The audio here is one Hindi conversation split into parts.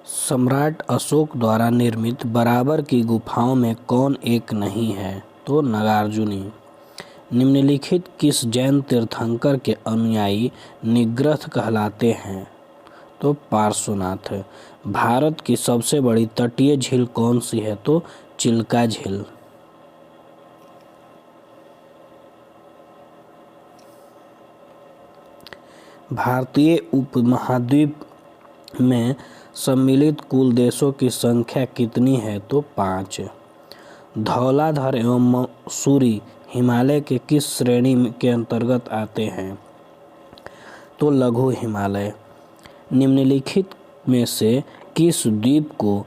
सम्राट अशोक द्वारा निर्मित बराबर की गुफाओं में कौन एक नहीं है? तो नागार्जुनी। निम्नलिखित किस जैन तीर्थंकर के अनुयायी निग्रह कहलाते हैं? तो पार्श्वनाथ। भारत की सबसे बड़ी तटीय झील कौन सी है? तो चिल्का झील। भारतीय उपमहाद्वीप में सम्मिलित कुल देशों की संख्या कितनी है? तो 5। धौलाधर एवं मसूरी हिमालय के किस श्रेणी के अंतर्गत आते हैं? तो लघु हिमालय। निम्नलिखित में से किस द्वीप को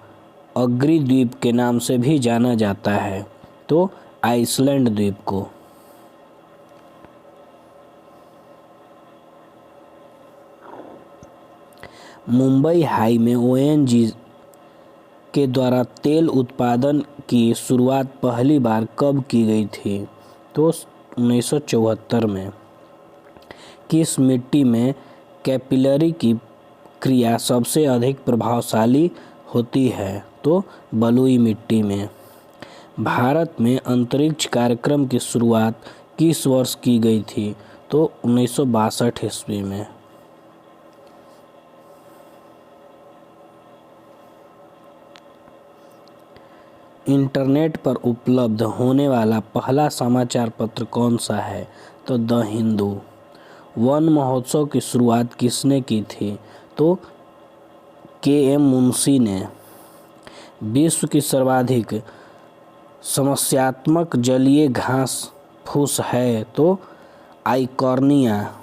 अग्री द्वीप के नाम से भी जाना जाता है? तो आइसलैंड द्वीप को। मुंबई हाई में ओएनजी के द्वारा तेल उत्पादन की शुरुआत पहली बार कब की गई थी? तो 1974 में। किस मिट्टी में कैपिलरी की क्रिया सबसे अधिक प्रभावशाली होती है? तो बलुई मिट्टी में। भारत में अंतरिक्ष कार्यक्रम की शुरुआत किस वर्ष की गई थी? तो 1962 ईस्वी में। इंटरनेट पर उपलब्ध होने वाला पहला समाचार पत्र कौन सा है? तो द हिंदू। वन महोत्सव की शुरुआत किसने की थी? तो के.एम. मुंशी ने। विश्व की सर्वाधिक समस्यात्मक जलीय घास फूस है? तो आइकॉर्निया।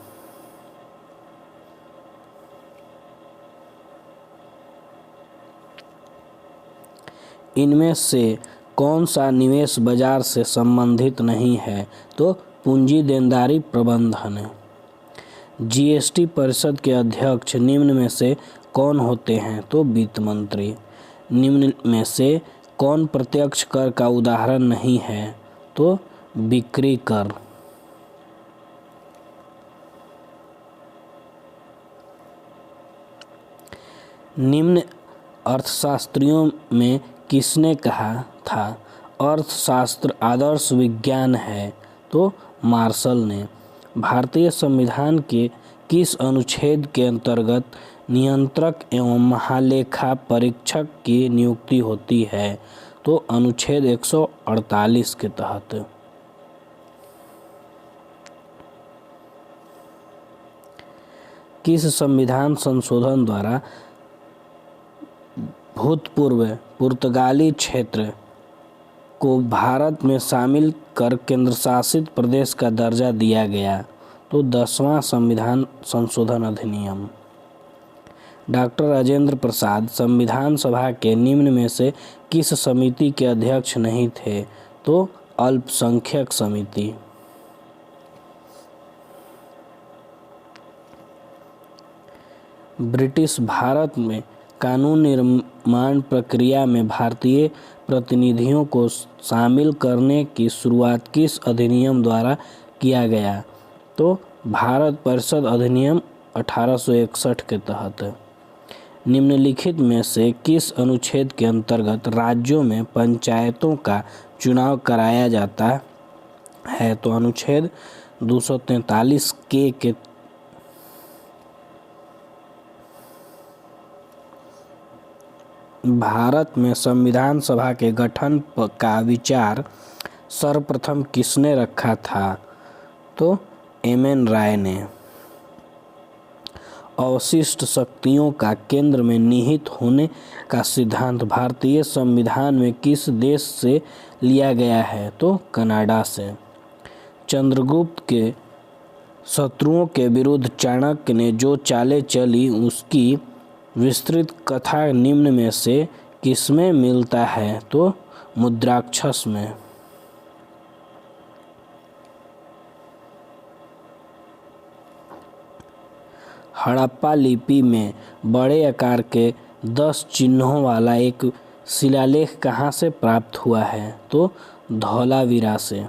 इनमें से कौन सा निवेश बाजार से संबंधित नहीं है? तो पूंजी देनदारी प्रबंधन। जीएसटी परिषद के अध्यक्ष निम्न में से कौन होते हैं? तो वित्त मंत्री। निम्न में से कौन प्रत्यक्ष कर का उदाहरण नहीं है? तो बिक्री कर। निम्न अर्थशास्त्रियों में किसने कहा था अर्थशास्त्र आदर्श विज्ञान है? तो मार्शल ने। भारतीय संविधान के किस अनुच्छेद के अंतर्गत नियंत्रक एवं महालेखा परीक्षक की नियुक्ति होती है? तो अनुच्छेद 148 के तहत। किस संविधान संशोधन द्वारा भूतपूर्व पुर्तगाली क्षेत्र को भारत में शामिल कर केंद्रशासित प्रदेश का दर्जा दिया गया? तो 10वां संविधान संशोधन अधिनियम। डॉक्टर राजेंद्र प्रसाद संविधान सभा के निम्न में से किस समिति के अध्यक्ष नहीं थे? तो अल्पसंख्यक समिति। ब्रिटिश भारत में कानून निर्माण प्रक्रिया में भारतीय प्रतिनिधियों को शामिल करने की शुरुआत किस अधिनियम द्वारा किया गया? तो भारत परिषद अधिनियम 1861 के तहत। निम्नलिखित में से किस अनुच्छेद के अंतर्गत राज्यों में पंचायतों का चुनाव कराया जाता है? तो अनुच्छेद 243 के भारत में संविधान सभा के गठन का विचार सर्वप्रथम किसने रखा था? तो एम.एन. राय ने। अवशिष्ट शक्तियों का केंद्र में निहित होने का सिद्धांत भारतीय संविधान में किस देश से लिया गया है? तो कनाडा से। चंद्रगुप्त के शत्रुओं के विरुद्ध चाणक्य ने जो चालें चली उसकी विस्तृत कथा निम्न में से किसमें मिलता है? तो मुद्राक्षस में। हड़प्पा लिपि में बड़े आकार के 10 चिन्हों वाला एक शिलालेख कहाँ से प्राप्त हुआ है? तो धौलावीरा से।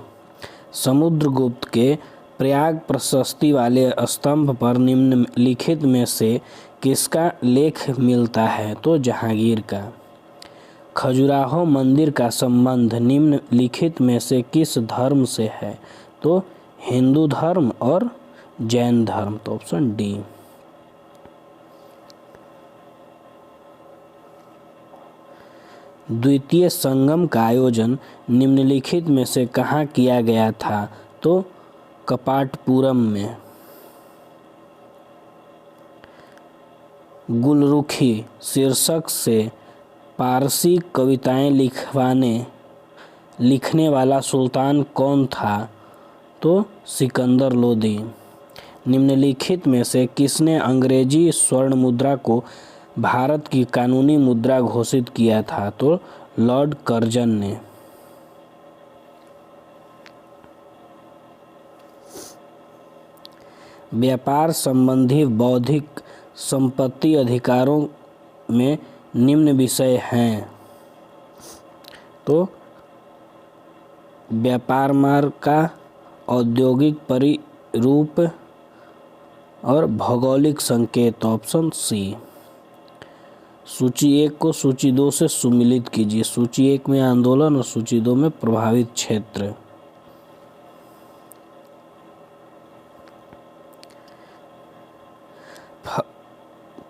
समुद्रगुप्त के प्रयाग प्रशस्ति वाले स्तंभ पर निम्नलिखित में से किसका लेख मिलता है? तो जहांगीर का। खजुराहो मंदिर का संबंध निम्नलिखित में से किस धर्म से है? तो हिंदू धर्म और जैन धर्म। तो ऑप्शन डी। द्वितीय संगम का आयोजन निम्नलिखित में से कहाँ किया गया था? तो कपाटपुरम में। गुलरुखी शीर्षक से पारसी कविताएं लिखने वाला सुल्तान कौन था? तो सिकंदर लोदी। निम्नलिखित में से किसने अंग्रेजी स्वर्ण मुद्रा को भारत की कानूनी मुद्रा घोषित किया था? तो लॉर्ड कर्जन ने। व्यापार संबंधी बौद्धिक संपत्ति अधिकारों में निम्न विषय हैं। तो व्यापार मार्ग का औद्योगिक परिरूप और भौगोलिक संकेत। Option C. सूची 1 को सूची 2 से सुमिलित कीजिए। सूची 1 में आंदोलन और सूची 2 में प्रभावित क्षेत्र।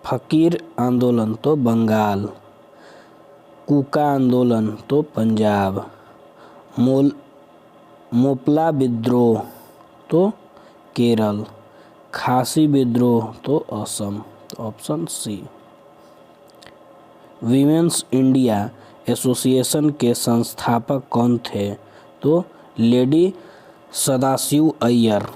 फकीर आंदोलन तो बंगाल। कूका आंदोलन तो पंजाब। मोपला विद्रोह तो केरल। खासी विद्रोह तो असम। तो option C. Women's India association के संस्थापक कौन थे? तो लेडी सदाशिव अय्यर।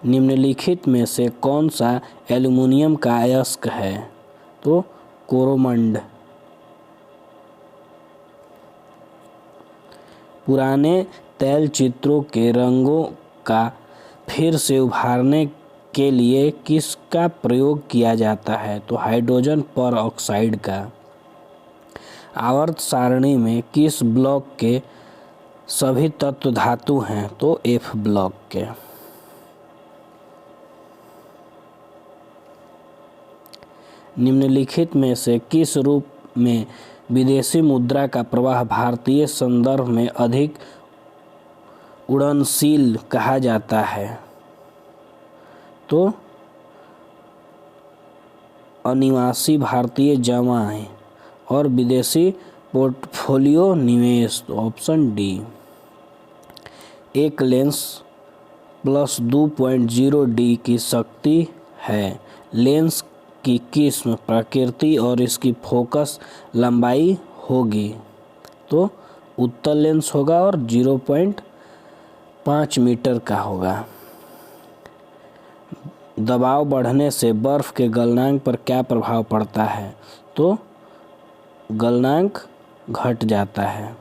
निम्नलिखित में से कौन सा एल्युमिनियम का अयस्क है? तो कोरोमंड। पुराने तैल चित्रों के रंगों का फिर से उभारने के लिए किसका प्रयोग किया जाता है? तो हाइड्रोजन पर ऑक्साइड का। आवर्त सारणी में किस ब्लॉक के सभी तत्व धातु हैं? तो एफ ब्लॉक के। निम्नलिखित में से किस रूप में विदेशी मुद्रा का प्रवाह भारतीय संदर्भ में अधिक उड़नशील कहा जाता है? तो अनिवासी भारतीय जमाएं और विदेशी पोर्टफोलियो निवेश। तो ऑप्शन डी। एक लेंस प्लस 2.0 डी की शक्ति है। लेंस की किस्म, प्रकृति और इसकी फोकस लंबाई होगी? तो उत्तल लेंस होगा और 0.5 मीटर का होगा। दबाव बढ़ने से बर्फ के गलनांक पर क्या प्रभाव पड़ता है? तो गलनांक घट जाता है।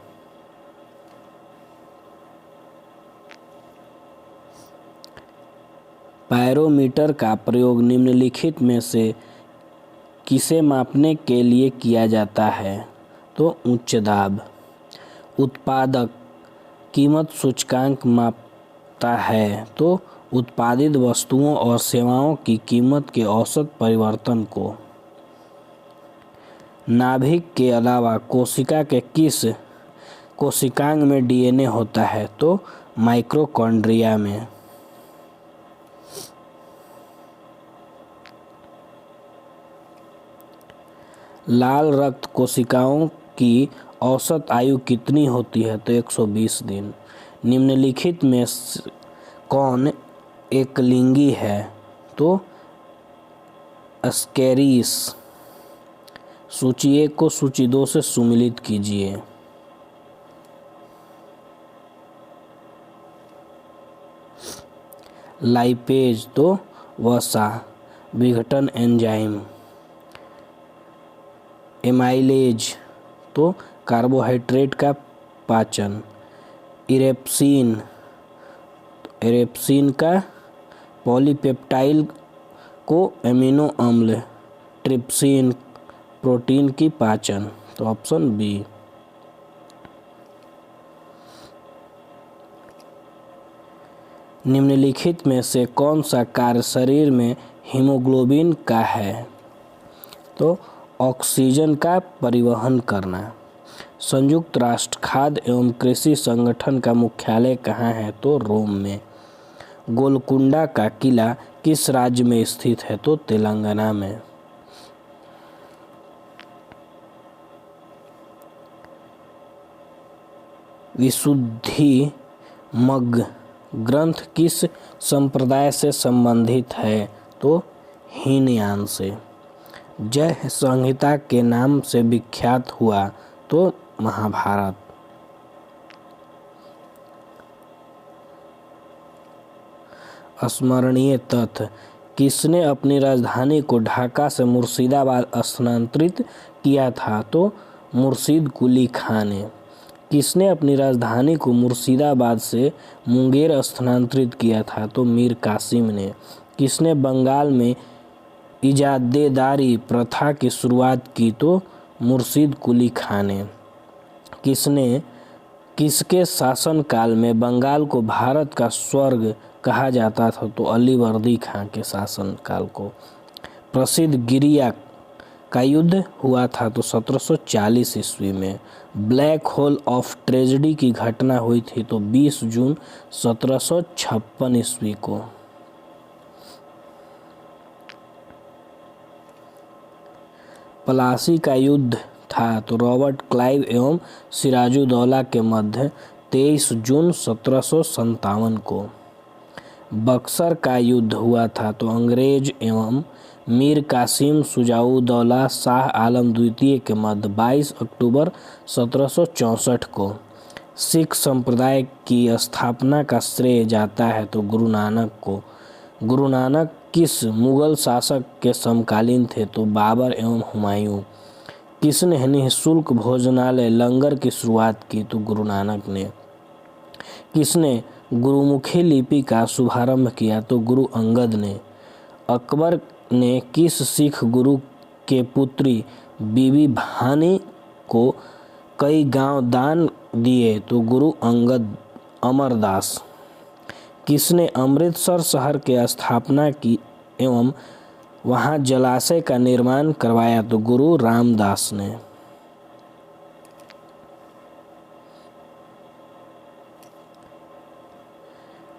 पायरोमीटर का प्रयोग निम्नलिखित में से किसे मापने के लिए किया जाता है? तो उच्च दाब। उत्पादक कीमत सूचकांक मापता है? तो उत्पादित वस्तुओं और सेवाओं की कीमत के औसत परिवर्तन को। नाभिक के अलावा कोशिका के किस कोशिकांग में डीएनए होता है? तो माइटोकॉन्ड्रिया में। लाल रक्त कोशिकाओं की औसत आयु कितनी होती है? तो 120 दिन। निम्नलिखित में कौन एकलिंगी है? तो एस्केरिस। सूची 1 को सूची 2 से सुमिलित कीजिए। लाइपेज तो वसा विघटन एंजाइम। एमाइलेज तो कार्बोहाइड्रेट का पाचन। इरेप्सिन का पॉलीपेप्टाइड को एमिनो अम्ल। ट्रिप्सिन प्रोटीन की पाचन। तो ऑप्शन बी। निम्नलिखित में से कौन सा कार्य शरीर में हीमोग्लोबिन का है? तो ऑक्सीजन का परिवहन करना। संयुक्त राष्ट्र खाद्य एवं कृषि संगठन का मुख्यालय कहाँ है? तो रोम में। गोलकुंडा का किला किस राज्य में स्थित है? तो तेलंगाना में। विशुद्धि मग्ग ग्रंथ किस संप्रदाय से संबंधित है? तो हीनयान से। जय संहिता के नाम से विख्यात हुआ? तो महाभारत। स्मरणीय तथ्य, किसने अपनी राजधानी को ढाका से मुर्शिदाबाद स्थानांतरित किया था? तो मुर्शिद कुली खां ने। किसने अपनी राजधानी को मुर्शिदाबाद से मुंगेर स्थानांतरित किया था? तो मीर कासिम ने। किसने बंगाल में इजादेदारी प्रथा की शुरुआत की? तो मुर्शिद कुली खां ने। किसके शासनकाल में बंगाल को भारत का स्वर्ग कहा जाता था? तो अलीवर्दी खां के शासनकाल को। प्रसिद्ध गिरिया का युद्ध हुआ था? तो 1740 ईस्वी में। ब्लैक होल ऑफ ट्रेजेडी की घटना हुई थी? तो 20 जून 1756 ईस्वी को। प्लासी का युद्ध था? तो रॉबर्ट क्लाइव एवं सिराजुद्दौला के मध्य 23 जून 1757 को। बक्सर का युद्ध हुआ था? तो अंग्रेज एवं मीर कासिम शुजाउद्दौला शाह आलम द्वितीय के मध्य 22 अक्टूबर 1764 को। सिख संप्रदाय की स्थापना का श्रेय जाता है? तो गुरु नानक को। गुरु नानक किस मुगल शासक के समकालीन थे? तो बाबर एवं हुमायूं। किसने निःशुल्क भोजनालय लंगर की शुरुआत की? तो गुरु नानक ने। किसने गुरुमुखी लिपि का शुभारंभ किया? तो गुरु अंगद ने। अकबर ने किस सिख गुरु के पुत्री बीबी भानी को कई गांव दान दिए? तो गुरु अंगद अमरदास। किसने अमृतसर शहर की स्थापना की एवं वहां जलाशय का निर्माण करवाया? तो गुरु रामदास ने।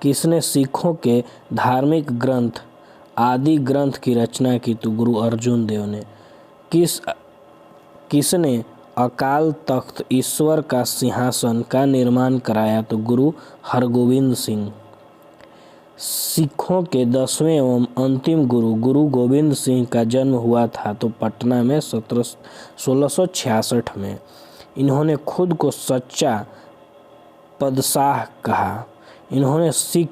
किसने सिखों के धार्मिक ग्रंथ आदि ग्रंथ की रचना की? तो गुरु अर्जुन देव ने। किसने अकाल तख्त ईश्वर का सिंहासन का निर्माण कराया? तो गुरु हरगोविंद सिंह। सिखों के 10वें एवं अंतिम गुरु गोविंद सिंह का जन्म हुआ था? तो पटना में 1666 में। इन्होंने खुद को सच्चा पदशाह कहा। इन्होंने सिख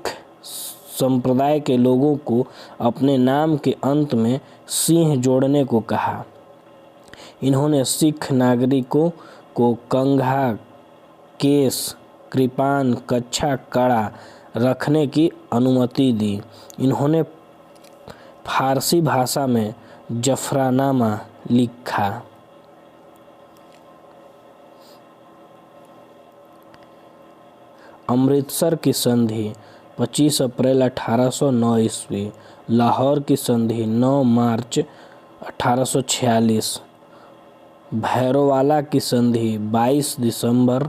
संप्रदाय के लोगों को अपने नाम के अंत में सिंह जोड़ने को कहा। इन्होंने सिख नागरिकों को कंघा, केस, कृपान, कच्छा, कड़ा रखने की अनुमति दी। इन्होंने फारसी भाषा में जफरनामा लिखा। अमृतसर की संधि 25 अप्रैल 1809 ईस्वी। लाहौर की संधि 9 मार्च 1846। भैरोवाला की संधि 22 दिसंबर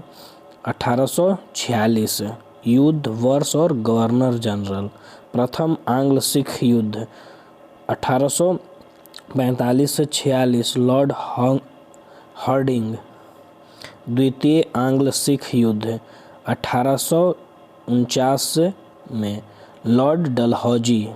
1846। युद्ध, वर्ष और गवर्नर जनरल। प्रथम आंग्ल सिख युद्ध 1845 से 46 लॉर्ड हार्डिंग। द्वितीय आंग्ल सिख युद्ध 1849 में लॉर्ड डलहौजी।